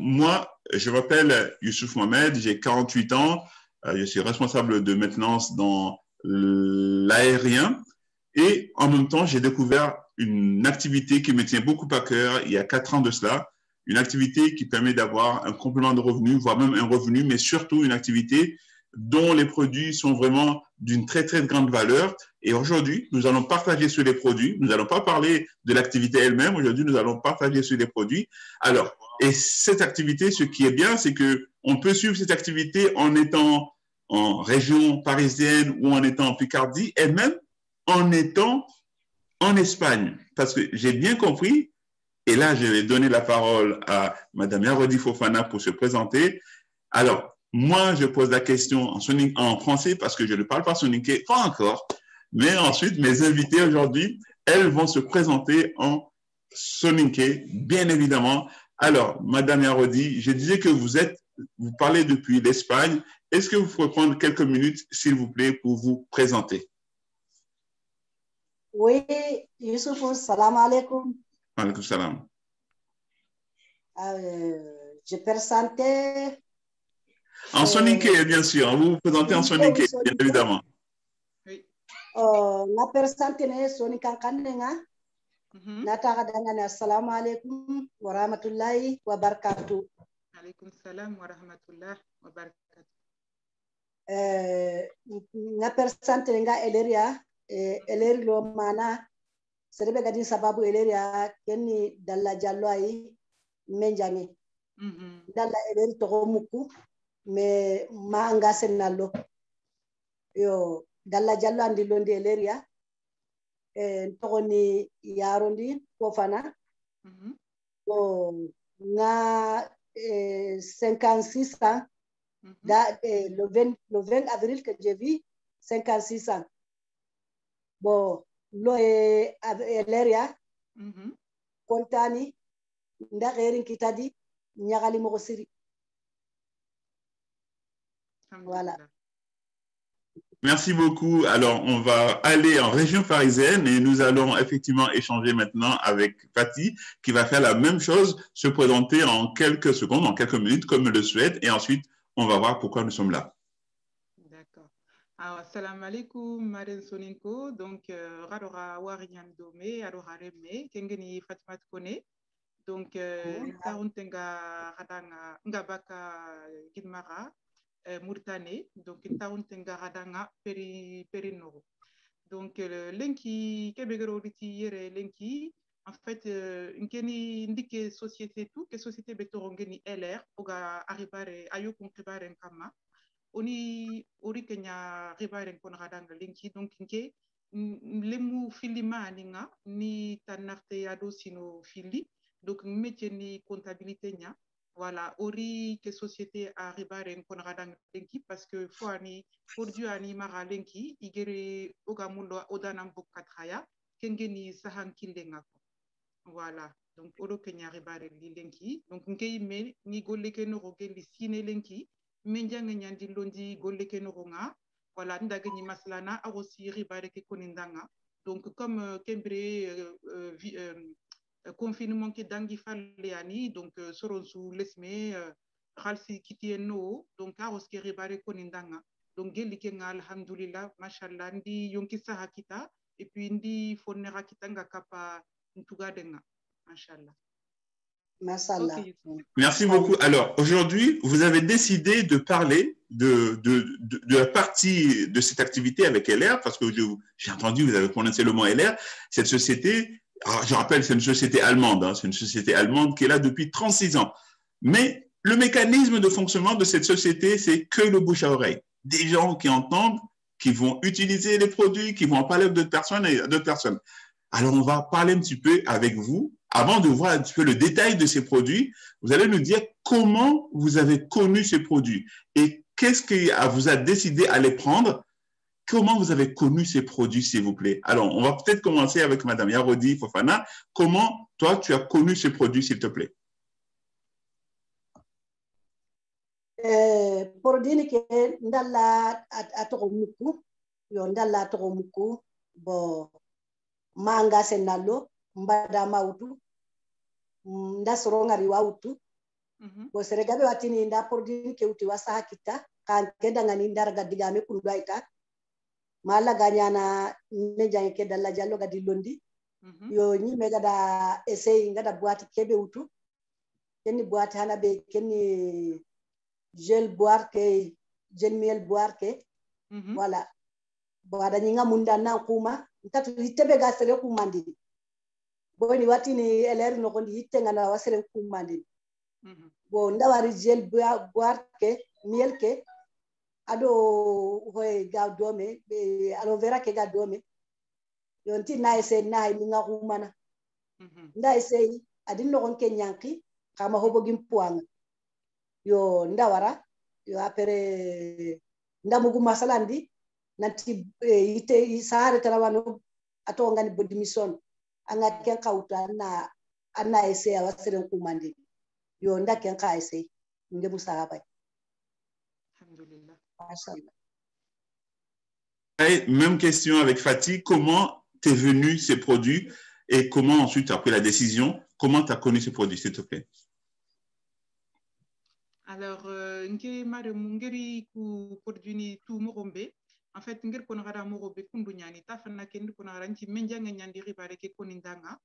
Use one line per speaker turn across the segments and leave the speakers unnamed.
moi, je m'appelle Youssouf Mohamed, j'ai 48 ans, je suis responsable de maintenance dans l'aérien et en même temps, j'ai découvert une activité qui me tient beaucoup à cœur il y a 4 ans de cela, une activité qui permet d'avoir un complément de revenu, voire même un revenu, mais surtout une activité dont les produits sont vraiment d'une très, très grande valeur. Et aujourd'hui, nous allons partager sur les produits. Nous n'allons pas parler de l'activité elle-même. Aujourd'hui, nous allons partager sur les produits. Alors, et cette activité, ce qui est bien, c'est qu'on peut suivre cette activité en étant en région parisienne ou en étant en Picardie et même en étant en Espagne. Parce que j'ai bien compris, et là, je vais donner la parole à Madame Yarodi Fofana pour se présenter. Alors, moi, je pose la question en français parce que je ne parle pas soninké, pas encore. Mais ensuite, mes invités aujourd'hui, elles vont se présenter en soninké, bien évidemment. Alors, Madame Yarodi, je disais que vous parlez depuis l'Espagne. Est-ce que vous pouvez prendre quelques minutes, s'il vous plaît, pour vous présenter?
Oui, Youssouf, salam alaikum.
Alaikum salam.
Je présentais.
En soninké, bien sûr. Vous vous présentez en soninké, bien évidemment.
Oui. La présenté soninkankanenga. Nataka dangane assalamu alaikum wa rahmatullahi wa barakatuh.
Alaikum salam wa rahmatullahi wa barakatuh.
Na présenté nga eleria eleri lo mana serebe gadi sababu eleria kenni dalla jallo ay menjangi. Dalla eleri to muku me ma nga senallo yo dalla jallo andi londi eleria togoni yarondi Fofana na 56 ans le 20 avril que j'ai vu 56 ans bon lo eleria kontani nda gerin kitadi nyagali mo siri voilà.
Merci beaucoup. Alors, on va aller en région parisienne et nous allons effectivement échanger maintenant avec Fatih qui va faire la même chose, se présenter en quelques secondes, en quelques minutes, comme le souhaite. Et ensuite, on va voir pourquoi nous sommes là.
D'accord. Alors, assalamu alaikum, Maren Soninko. Donc, Radora Warian Dome, Adora Reme, Kengeni Fatima Kone. Donc, Taruntenga Radanga Ngabaka Gidmara. Mauritanie, donc Tauntenga Radanga Perinoro. Donc, Lenki, Kebegero Yere Lenki, en fait, Nkeni indiqué société tout, que société Betorongeni LR, Oga Arribare, Ayo Konkribare Kama, Oni Ori Kenya Ribare Konradanga Lenki, donc Nke, Lemu Filima Aninga, ni Tanarte Adosino Fili, donc métier ni comptabilité nia. Voilà, ori que société a ribare konradang lenki parce que foani produit ani mara lenki igere ogamundo odanam bokatraya kengeni sahan kildenga. Voilà, donc oro kenya ribare lenki donc ngey me ni golleke no rogendi sine lenki menjanga nyandi londi golleke no nga voilà ndageni maslana a aussi ribare ke konindanga donc comme kembre confinement qui dangi falleani donc soron sous lesme khalsi kitieno donc a oski ribare konindanga donc gelli kenga alhamdulillah machallah ndi yonki saha kita et puis ndi fonnera kitanga kapa ntugadenga machallah.
Okay.
Merci beaucoup. Alors, aujourd'hui, vous avez décidé de parler de la partie de cette activité avec LR, parce que j'ai entendu, vous avez prononcé le mot LR. Cette société, je rappelle, c'est une société allemande, hein, c'est une société allemande qui est là depuis 36 ans. Mais le mécanisme de fonctionnement de cette société, c'est que le bouche à oreille. Des gens qui entendent, qui vont utiliser les produits, qui vont en parler d'autres personnes et d'autres personnes. Alors, on va parler un petit peu avec vous. Avant de voir un petit peu le détail de ces produits, vous allez nous dire comment vous avez connu ces produits et qu'est-ce qui vous a décidé à les prendre. Comment vous avez connu ces produits, s'il vous plaît? Alors, on va peut-être commencer avec Madame Yarodi Fofana. Comment, toi, tu as connu ces produits, s'il te plaît?
Produit que ndalla atoromuku, yo ndalla atoromuku, bo manga senalo, mbada mautu, nda soronga riwautu, bo seregabe watini nda produit ke uti wasa kita kan ke dangani ndar gaddiga me kundu ayta mala ganyana ne jangi ke dalla jallo gadi londi yo ni me gada essay ngada boîte kebe utu kenni boîte hana be kenni gel boire ke gel miel boire ke voilà boada nyinga munda na kuma ntatu itebe ga sere kumandi boni watini eler no kondi itenga na wasere kumandi bo ndawari gel boire ke miel ke ado hoy ga dome be alo vera ke ga dome yonti na ese na ninga kumana nda ese adin no kon ke nyanki kama hobo gim puang yo ndawara yo apere ndamugu masalandi nanti ite isare tarawano ato ngani bodi mission anga ken kauta na ese awasere kumandi yo nda ken ka ese nge musahaba
alhamdulillah.
Même question avec Fatih, comment t'es venu ces produits et comment ensuite tu as pris la décision, comment tu as connu ces produits, s'il te plaît?
Alors, nge mare mungeri ku produit tout morombe. En fait, ngir ko ngara morombe kundu nyani ta fanna kendu ko ngara nti menjanga nyandi ribare ke konindanga.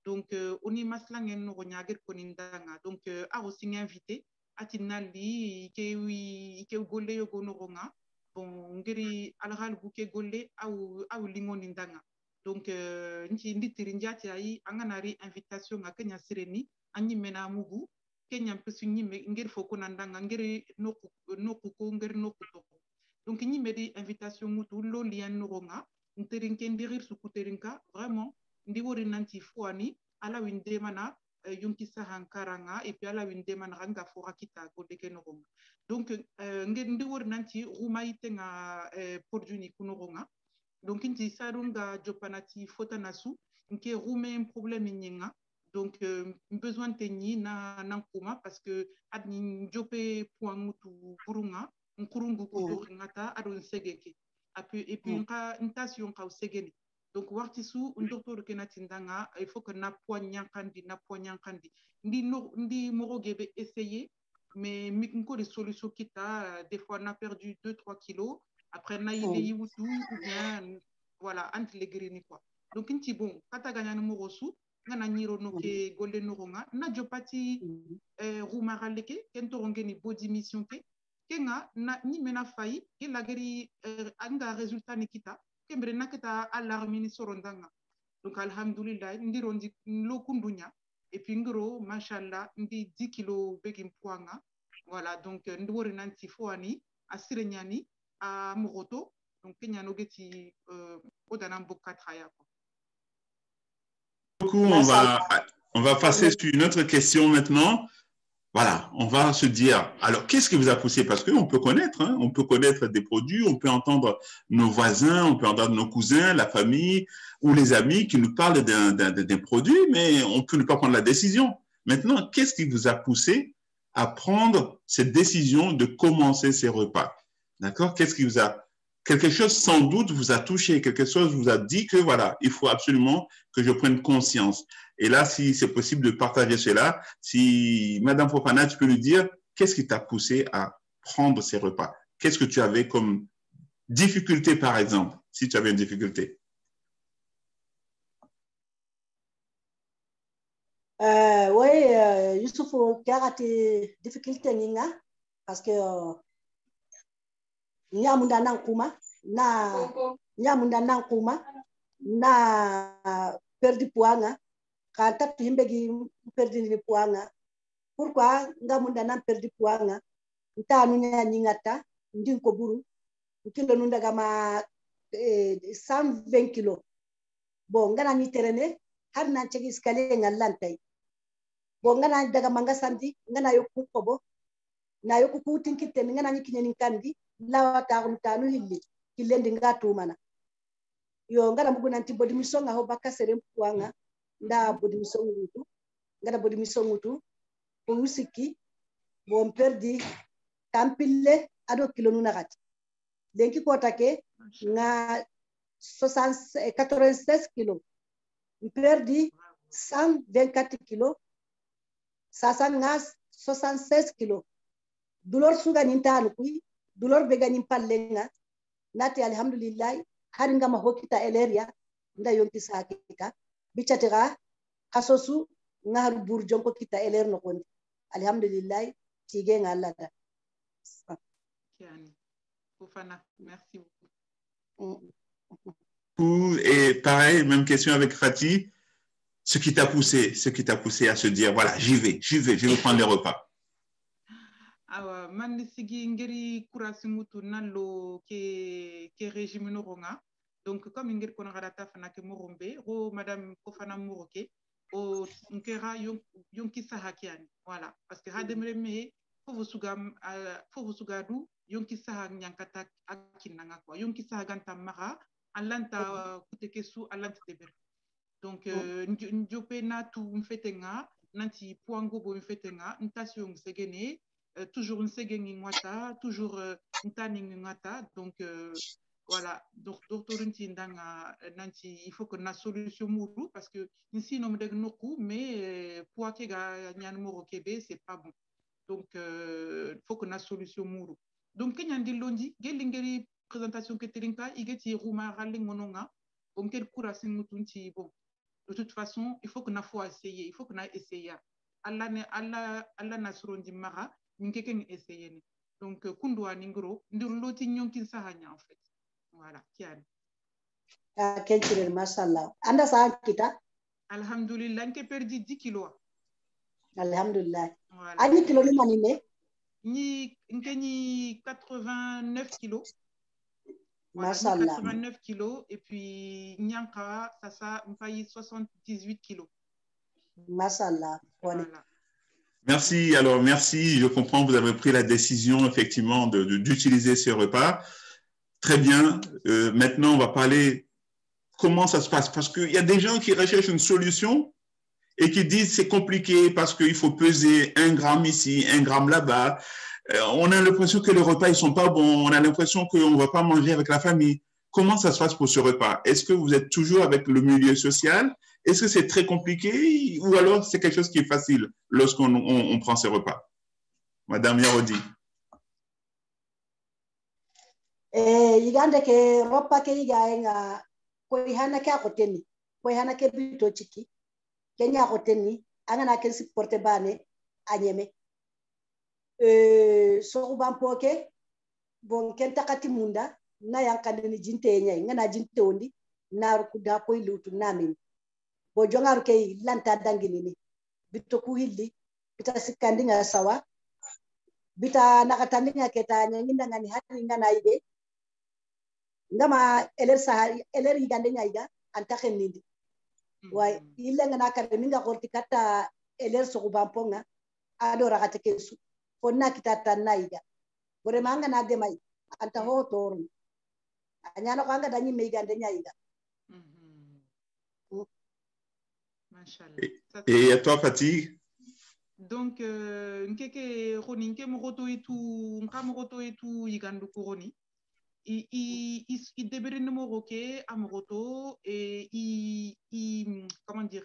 Donc oni maslangen no nyagir konindanga. Donc a aussi invité atinali ke golle yo gono ronga. Bon ngiri alhal buke golle au lingonindanga. Donc nti nditiri njati ai anganari invitation ga Kenya Sireni anyi mena mugu Kenya mpesu nyime ngiri foko nandanga ngiri noku ko ngiri noku to. Donc nyime di invitation mutu lo lian noronga nterinke ndirir sukuterinka vraiment ndi wori nanti fuani ala winde mana yunki sahankaranga et puis ala winde mana ranga fora kita godeke noronga. Donc ngiri ndi wori nanti rumaite nga produit ni kunoronga. Donc inti sarunga jopanati fota nasu nke rume un problème nyenga. Donc besoin de tenir na kuma parce que adni jope point mutu burunga nkurungu kuto ngata adon segeke et puis nta si on ka segene. Donc wartisu un docteur kenatindanga il faut que na point nyankandi ndi moro gebe essayer mais mikunko des solutions kita des fois on a perdu 2-3 kilos après na ile wutu ou bien voilà entre les grénis quoi. Donc inti bon kata gagna numéro sous ngana nyiro no ke golle no ronga na jopati rumara leke kento rongeni body mission ke kenga na ni mena fai ke lageri anga resultat nikita kembre naketa alarmini sorondanga. Donc alhamdulillah ndiro ndi lo kundunya et puis ngiro machallah ndi 10 kilo begim poanga. Voilà donc ndori nanti foani asirenyani a moroto donc kenya no geti odana mboka traya.
On va passer sur une autre question maintenant. Voilà, on va se dire, alors qu'est-ce qui vous a poussé? Parce qu'on peut connaître, hein, on peut connaître des produits, on peut entendre nos voisins, on peut entendre nos cousins, la famille ou les amis qui nous parlent d'un produit, mais on peut ne pas prendre la décision. Maintenant, qu'est-ce qui vous a poussé à prendre cette décision de commencer ces repas? D'accord? Qu'est-ce qui vous a... Quelque chose sans doute vous a touché, quelque chose vous a dit que voilà, il faut absolument que je prenne conscience. Et là, si c'est possible de partager cela, si Madame Fofana, tu peux nous dire, qu'est-ce qui t'a poussé à prendre ces repas? Qu'est-ce que tu avais comme difficulté, par exemple, si tu avais une difficulté?
Oui, Youssouf, qui a raté difficulté, parce que nyamunda nankuma na perdi puanga kan tatu himbegi perdi ni puanga pourquoi ngamunda nan perdi puanga ntanu nyingata ndin ko buru kilo nunda gama 120 kilo bon ngana ni terene har nan cegi skale ngallantay bon ngana daga manga sandi ngana yokku kobo na yokku kutin kitten ngana ni kinyen kandi lawa tanu hilli killendi ngatu mana yo ngara mbugu nanti bodi misonga ho baka serem puanga nda bodi misongu mutu ngara bodi misongu mutu ko usiki bon perdi tampille ado kilo nuna gati denki ko take nga 96 kilo perdi 124 kilo sasa nga 76 kilos. Douleur souganin tanukui, douleur beganin pallenga, nati alhamdulillah, haringa mahokita eleria, nda yonki sakika, bichatera, kasosu, ngahar burjonko kita eler no kondi. Alhamdulillah, tige ngalada.
Kiani, Fofana, merci
beaucoup. Et pareil, même question avec Fatih. Ce qui t'a poussé à se dire, voilà, j'y vais prendre les repas.
Awa, man sigi ngeri kurasi mutu nalo ke régime no ronga. Donc comme ngeri kona garata fana ke morombe, ro madame Fofana Moroke, o ngera yonki sahakiani. Voilà, parce que hademre me faut vous sugadu yonki sahak nyankata akinanga kwa. Yonki sahaganta mara alanta kutekesu alanta deber. Donc njope na tu mfetenga nanti puango bo mfetenga ntasio msegene toujours msegeni ngwata toujours ntani ngwata donc voilà donc docteur ntindanga nanti il faut que na solution muru parce que ici no mdeg noku mais pour que ga nyan moro kebe c'est pas bon donc faut que na solution muru donc kenya ndilondi gelingeri présentation keterinka igeti ruma raling mononga donc quel courage mutunti bon. De toute façon, il faut qu'on a essayer. Il faut qu'on a essayé. Allah n'a surondi mara, n'ingeken essayer. Donc, kundwa ningro, ndurloti nyonkin sahanya en fait. Voilà, kian.
Kenchire mashallah. Anda sa kita?
Alhamdulillah, n'ke perdu 10 kilos.
Alhamdulillah. Voilà. Ani kilo ni manime?
Ni 89 kilos. Voilà, 89 kilos et puis Nyanka, ça me paye 78 kilos.
Mashallah.
Voilà. Merci. Alors, merci. Je comprends, vous avez pris la décision, effectivement, d'utiliser ces repas. Très bien. Maintenant, on va parler comment ça se passe. Parce qu'il y a des gens qui recherchent une solution et qui disent c'est compliqué parce qu'il faut peser 1 gramme ici, 1 gramme là-bas. On a l'impression que les repas, ils ne sont pas bons. On a l'impression qu'on ne va pas manger avec la famille. Comment ça se passe pour ce repas? Est-ce que vous êtes toujours avec le milieu social? Est-ce que c'est très compliqué ou alors c'est quelque chose qui est facile lorsqu'on prend ces repas? Madame Yarodi.
Yigande ke ropa ke yigaenga ko ihana ke akoteni ko ihana ke bito chiki kenya akoteni angana ke supporte bane anyeme soruban poke bon kenta kati munda na yankande ni jinte nyai ngana jinte ondi na kuda ko ilutu namin bo jongaru ke lanta dangini ni bito ku hilli bita sikandi nga sawa bita nakatandi nga ketanya nginda ngani hati ngana ide ngama eler yigande nyaiga antaxe nindi way ilenga nakare minga korti kata eler soruban ponga ado rakate kesu fonna kitata naiga bore manga na demai anta ho toru anyano kanga danyi meigande nyaiga.
Machallah.
Et à toi Fatih?
Donc nkeke roni nke moroto et tout yigandu koroni il débere numéro ke amoroto et comment dire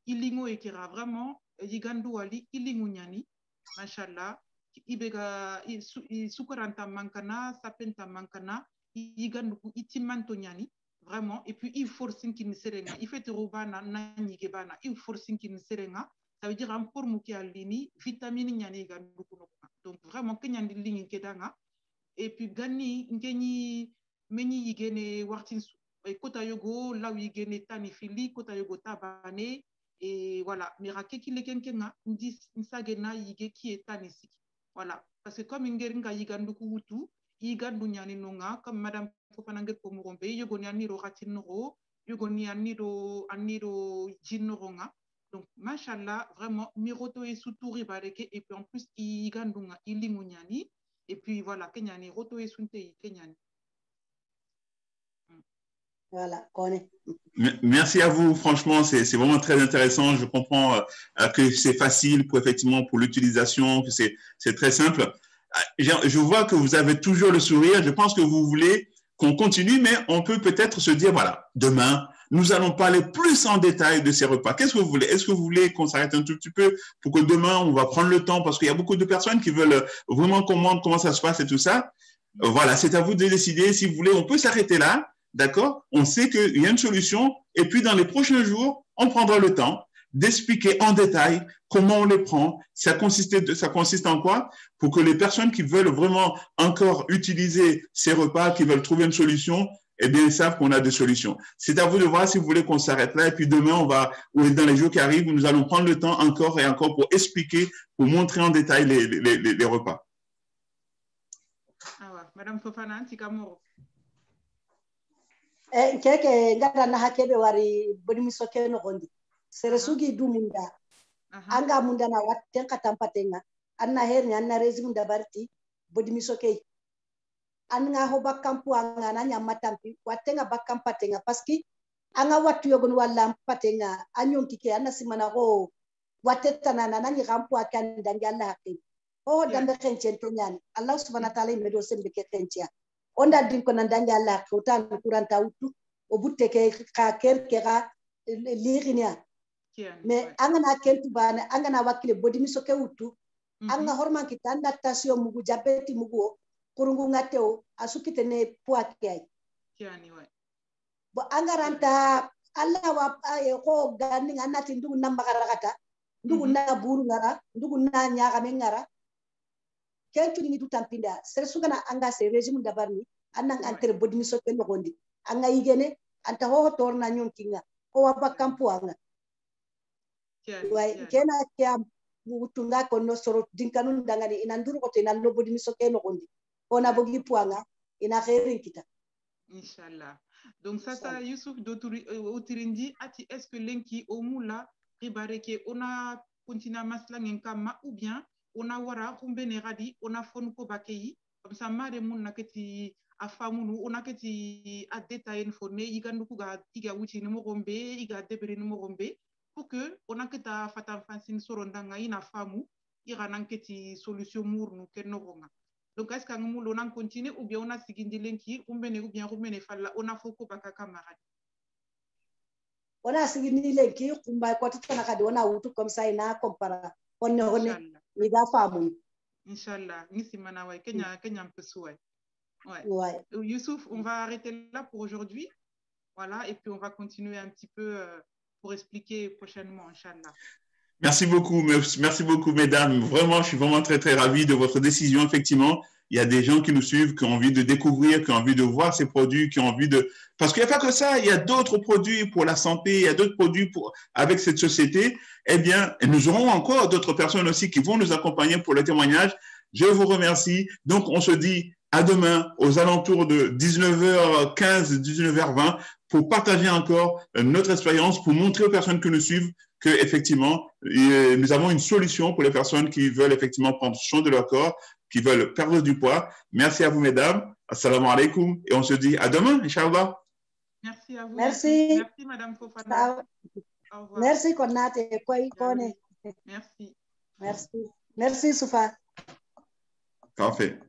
il lingo ekira vraiment yigandu wali ilingu nyani machallah ibega sukaranta mankana sapenta mankana yigandu ku itimanto nyani vraiment et puis il forcing qui ne serenga il fait robana na nyigebana il forcing qui ne serenga ça veut dire en forme qui a lini vitamine nyani yigandu ku donc vraiment kenyandi lingi kedanga et puis gani ngeni meni yigene wartin kota yogo là où yigene tani fili kota yogo tabane et voilà mirake ki lekenkenga ndis nsagena yige ki etani siki voilà parce que comme ngeringa yigandu ku wutu yigandu nyani nonga comme madame Fofana nge ko murombe yogo nyani ro ratin no yogo nyani ro aniro jinnoronga donc machallah vraiment miroto et suturi bareke et puis en plus yigandunga ilingu nyani. Et puis voilà, Kenyani, Roto et Sunte, Kenyani.
Voilà, connais.
Merci à vous, franchement, c'est vraiment très intéressant. Je comprends que c'est facile pour l'utilisation, que c'est très simple. Je vois que vous avez toujours le sourire. Je pense que vous voulez qu'on continue, mais on peut peut-être se dire, voilà, demain, nous allons parler plus en détail de ces repas. Qu'est-ce que vous voulez? Est-ce que vous voulez qu'on s'arrête un tout petit peu pour que demain, on va prendre le temps parce qu'il y a beaucoup de personnes qui veulent vraiment comprendre comment ça se passe et tout ça. Voilà, c'est à vous de décider. Si vous voulez, on peut s'arrêter là, d'accord? On sait qu'il y a une solution et puis dans les prochains jours, on prendra le temps d'expliquer en détail comment on les prend, ça consiste en quoi, pour que les personnes qui veulent vraiment encore utiliser ces repas, qui veulent trouver une solution, eh bien, ils savent qu'on a des solutions. C'est à vous de voir si vous voulez qu'on s'arrête là, et puis demain, ou dans les jours qui arrivent, nous allons prendre le temps encore et encore pour expliquer, pour montrer en détail les repas.
Ah ouais. Madame Fofana, Tikamoro.
Keke ngada na hakebe wari boni misoke no gondi. Seresugi du munda. Anga munda na watten katampatenga. Anna herni anna rezi munda barti bodi misoke. Anga ho bakampu anga na nyama tampi watenga bakampatenga paski anga watu yogon wala patenga anyon kike anna simana ho wateta na nani rampu akan dangi Allah hakim. Oh dambe kenchen tonyani. Allah subhanahu wa ta'ala medo sembe kenchen. Onda din ko nan dangi Allah kutan kuranta utu obutte ke ka ker ke ga liginia me angana kentu bana angana wakile bodi misoke utu anga horman kita natation mugu jabeti mugu kurungu ngateo asukite ne puake ai
kiani wa
bo angaranta Allah wa ko gani anati ndugu namba karakata ndugu na buru ngara ndugu na nyaga mengara kentu ni tutampinda sersugana anga se regime dabarni anang antere bodi misoke no gondi anga igene anta ho torna nyon kinga ko waba kampu anga wai kena kya mutunga ko no soro dinkanun dangani inanduru ko tena no bodi misoke no gondi ona bogi puanga ina khairin kita
inshallah. Donc ça Youssouf Outirindi ati est-ce que lenki omula ribareke ona continua masla ngenkama ou bien ona wara kumbene radi ona fonu ko bakei comme ça mare mun naketi afamunu onaketi a détailler fone yigandu kuga iga wuti ni mogombe iga debere ni mogombe pour que onaketa fatan fansin sorondanga ina famu ira nanketi solution murnu kenogonga. Donc est-ce que ngamu lona continue ou bien on a sigindi lenki umbene ou bien rumene falla ona foko baka camarade
ona sigindi lenki kumba ko tana kadi ona wutu comme ça ina compara honne mi da famu
inshallah nisi mana way kenya mpesuwa. Ouais. Youssouf, on va arrêter là pour aujourd'hui. Voilà, et puis on va continuer un petit peu pour expliquer prochainement, Inch'Allah.
Merci beaucoup, mesdames. Vraiment, je suis vraiment très, très ravi de votre décision. Effectivement, il y a des gens qui nous suivent, qui ont envie de découvrir, qui ont envie de voir ces produits, qui ont envie de... Parce qu'il n'y a pas que ça, il y a d'autres produits pour la santé, il y a d'autres produits avec cette société. Eh bien, nous aurons encore d'autres personnes aussi qui vont nous accompagner pour le témoignage. Je vous remercie. Donc, on se dit à demain aux alentours de 19h15, 19h20 pour partager encore notre expérience, pour montrer aux personnes qui nous suivent que effectivement nous avons une solution pour les personnes qui veulent effectivement prendre soin de leur corps, qui veulent perdre du poids. Merci à vous, mesdames. Assalamu alaikum. Et on se dit à demain, Inch'Allah.
Merci à vous.
Merci.
Merci, Madame Fofana.
Au revoir. Merci, Konate.
Merci.
Merci. Merci, Soufa.
Parfait.